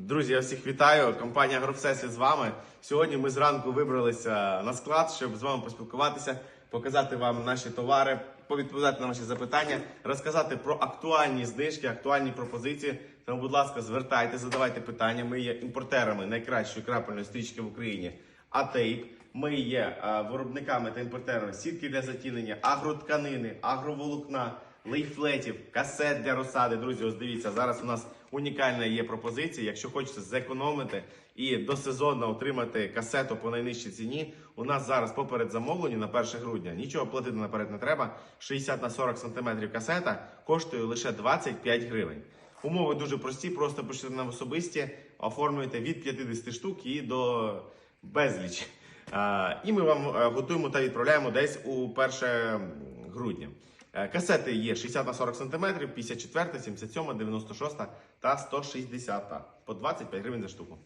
Друзі, я всіх вітаю. Компанія «Агровсесвіт» з вами. Сьогодні ми зранку вибралися на склад, щоб з вами поспілкуватися, показати вам наші товари, повідповідати на ваші запитання, розказати про актуальні знижки, актуальні пропозиції. Тому, будь ласка, звертайте, задавайте питання. Ми є імпортерами найкращої крапельної стрічки в Україні «А-Тейп». Ми є виробниками та імпортерами сітки для затінення, агротканини, агроволокна, лейфлетів, касет для розсади. Друзі, ось дивіться, зараз у нас унікальна є пропозиція. Якщо хочете зекономити і досезонно отримати касету по найнижчій ціні, у нас зараз поперед замовлення на 1 грудня. Нічого платити наперед не треба. 60 на 40 см касета коштує лише 25 гривень. Умови дуже прості, просто пишете нам особисті, оформлюєте від 50 штук і до безліч. І ми вам готуємо та відправляємо десь у 1 грудня. Касети є 60 на 40 см, 54, 77, 96 та 160 по 25 гривень за штуку.